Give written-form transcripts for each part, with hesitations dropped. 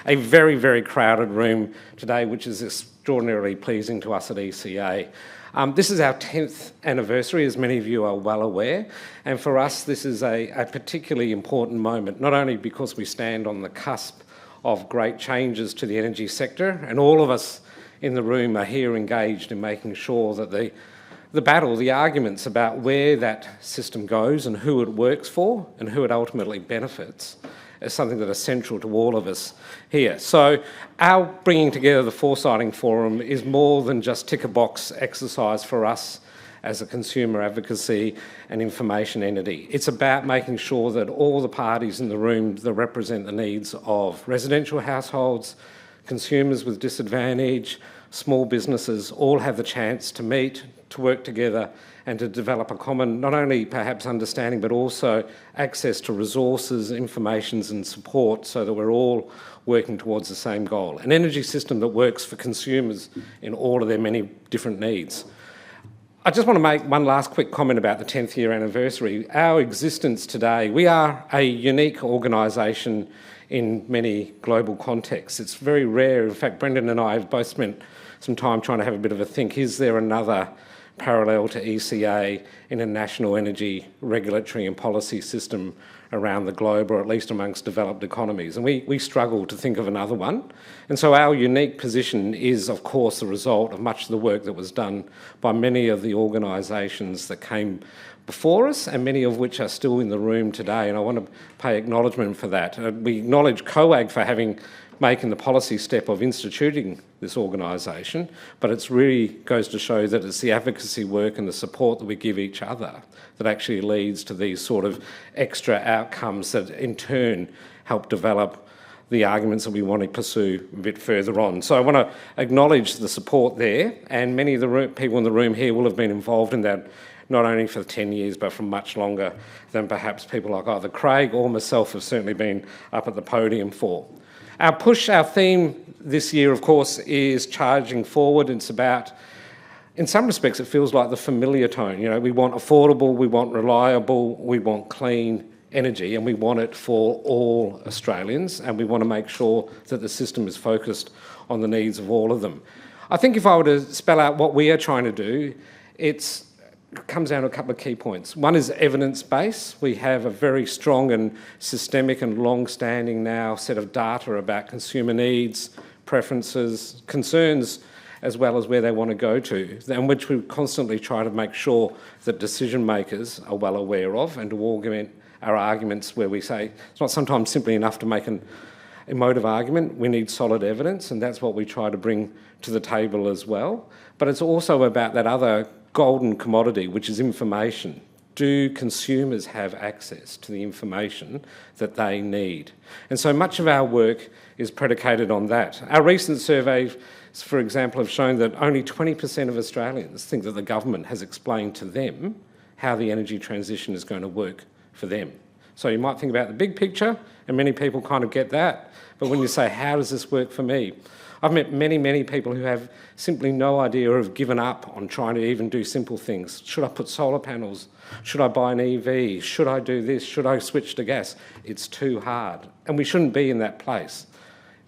a very, very crowded room today, which is extraordinarily pleasing to us at ECA. This is our 10th anniversary, as many of you are well aware, and for us this is a particularly important moment, not only because we stand on the cusp of great changes to the energy sector, and all of us in the room are here engaged in making sure that the battle, the arguments about where that system goes and who it works for and who it ultimately benefits is something that is central to all of us here. So our bringing together the Foresighting Forum is more than just ticker box exercise for us as a consumer advocacy and information entity. It's about making sure that all the parties in the room that represent the needs of residential households, consumers with disadvantage, small businesses, all have the chance to meet, to work together and to develop a common, not only perhaps understanding, but also access to resources, informations and support so that we're all working towards the same goal. An energy system that works for consumers in all of their many different needs. I just want to make one last quick comment about the 10th year anniversary. Our existence today, we are a unique organisation in many global contexts. It's very rare. In fact, Brendan and I have both spent some time trying to have a bit of a think, is there another parallel to ECA in a national energy regulatory and policy system around the globe, or at least amongst developed economies? And we struggle to think of another one. And so our unique position is, of course, the result of much of the work that was done by many of the organisations that came before us, and many of which are still in the room today. And I want to pay acknowledgement for that. We acknowledge COAG for making the policy step of instituting this organisation, but it really goes to show that it's the advocacy work and the support that we give each other that actually leads to these sort of extra outcomes that in turn help develop the arguments that we want to pursue a bit further on. So I want to acknowledge the support there, and many of the people in the room here will have been involved in that not only for 10 years, but for much longer than perhaps people like either Craig or myself have certainly been up at the podium for. Our push, our theme this year, of course, is charging forward. It's about, in some respects, it feels like the familiar tone. You know, we want affordable, we want reliable, we want clean energy, and we want it for all Australians, and we want to make sure that the system is focused on the needs of all of them. I think if I were to spell out what we are trying to do, it comes down to a couple of key points. One is evidence-based. We have a very strong and systemic and long-standing now set of data about consumer needs, preferences, concerns, as well as where they want to go to, and which we constantly try to make sure that decision makers are well aware of, and to augment our arguments where we say it's not sometimes simply enough to make an emotive argument. We need solid evidence, and that's what we try to bring to the table as well. But it's also about that other golden commodity, which is information. Do consumers have access to the information that they need? And so much of our work is predicated on that. Our recent surveys, for example, have shown that only 20% of Australians think that the government has explained to them how the energy transition is going to work for them. So you might think about the big picture, and many people kind of get that, but when you say, how does this work for me? I've met many, many people who have simply no idea or have given up on trying to even do simple things. Should I put solar panels? Should I buy an EV? Should I do this? Should I switch to gas? It's too hard, and we shouldn't be in that place.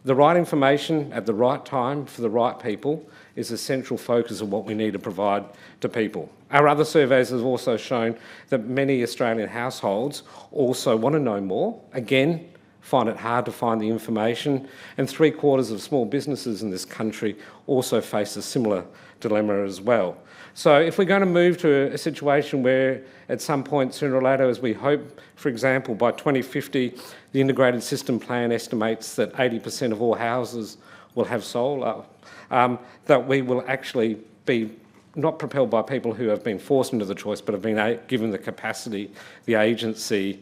The right information at the right time for the right people is a central focus of what we need to provide to people. Our other surveys have also shown that many Australian households also want to know more. Again, find it hard to find the information, and 3/4 of small businesses in this country also face a similar dilemma as well. So if we're going to move to a situation where at some point sooner or later, as we hope, for example, by 2050, the Integrated System Plan estimates that 80% of all houses will have solar, that we will actually be not propelled by people who have been forced into the choice, but have been given the capacity, the agency,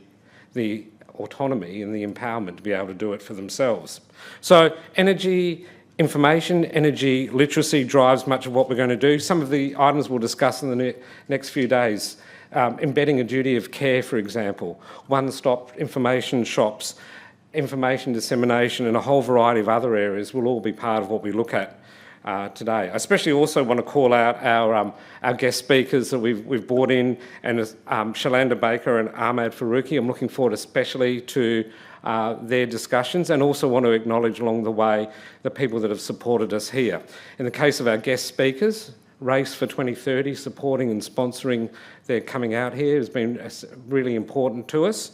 the autonomy and the empowerment to be able to do it for themselves. So energy information, energy literacy drives much of what we're going to do. Some of the items we'll discuss in the next few days, embedding a duty of care, for example, one-stop information shops, information dissemination and a whole variety of other areas will all be part of what we look at today. I especially also want to call out our guest speakers that we've brought in, and Shalanda Baker and Ahmad Faruqi. I'm looking forward especially to their discussions, and also want to acknowledge along the way the people that have supported us here. In the case of our guest speakers, Race for 2030, supporting and sponsoring their coming out here has been really important to us.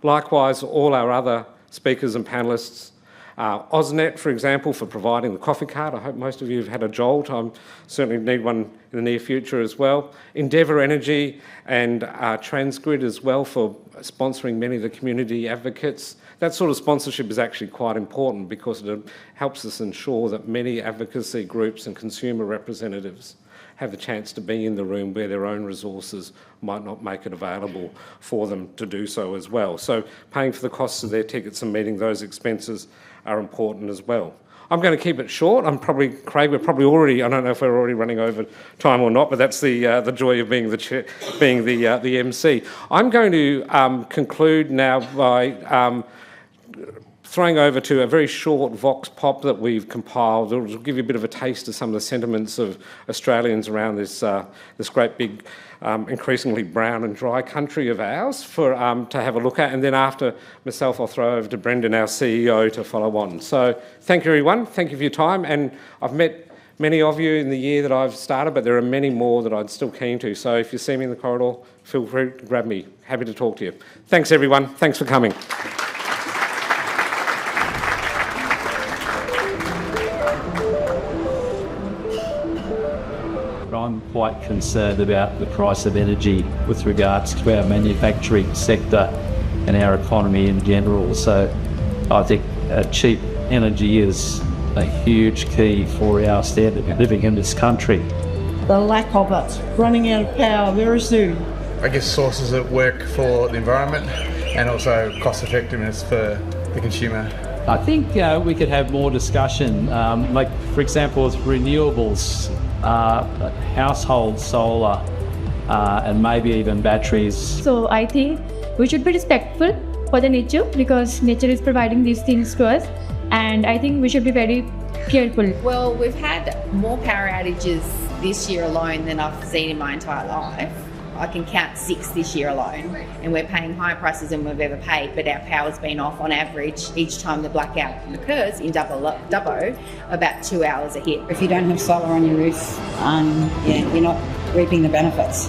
Likewise, all our other speakers and panellists, AusNet, for example, for providing the coffee cart. I hope most of you have had a jolt. I certainly need one in the near future as well. Endeavour Energy and Transgrid as well for sponsoring many of the community advocates. That sort of sponsorship is actually quite important because it helps us ensure that many advocacy groups and consumer representatives have the chance to be in the room where their own resources might not make it available for them to do so as well. So paying for the costs of their tickets and meeting those expenses are important as well. I'm going to keep it short. Craig, we're probably already, I don't know if we're already running over time or not, but that's the joy of being the chair, being the MC. I'm going to conclude now by throwing over to a very short vox pop that we've compiled. It'll give you a bit of a taste of some of the sentiments of Australians around this great big, increasingly brown and dry country of ours to have a look at. And then after myself, I'll throw over to Brendan, our CEO, to follow on. So thank you, everyone. Thank you for your time. And I've met many of you in the year that I've started, but there are many more that I'm still keen to. So if you see me in the corridor, feel free to grab me. Happy to talk to you. Thanks, everyone. Thanks for coming. I'm quite concerned about the price of energy with regards to our manufacturing sector and our economy in general. So I think cheap energy is a huge key for our standard of living in this country. The lack of it, running out of power very soon. I guess sources that work for the environment and also cost effectiveness for the consumer. I think we could have more discussion, like for example with renewables, household solar and maybe even batteries. So I think we should be respectful for the nature because nature is providing these things to us, and I think we should be very careful. Well, we've had more power outages this year alone than I've seen in my entire life. I can count 6 this year alone, and we're paying higher prices than we've ever paid, but our power's been off on average each time the blackout occurs in Dubbo about 2 hours a hit. If you don't have solar on your roof, you're not reaping the benefits.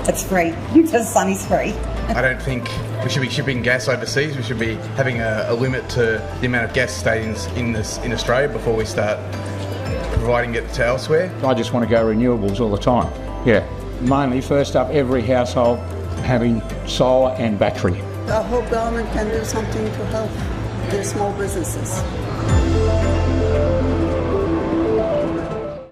It's free. The sun is free. I don't think we should be shipping gas overseas. We should be having a limit to the amount of gas stations in Australia before we start providing it to elsewhere. I just want to go renewables all the time. Yeah. Mainly, first up, every household having solar and battery. I hope government can do something to help the small businesses.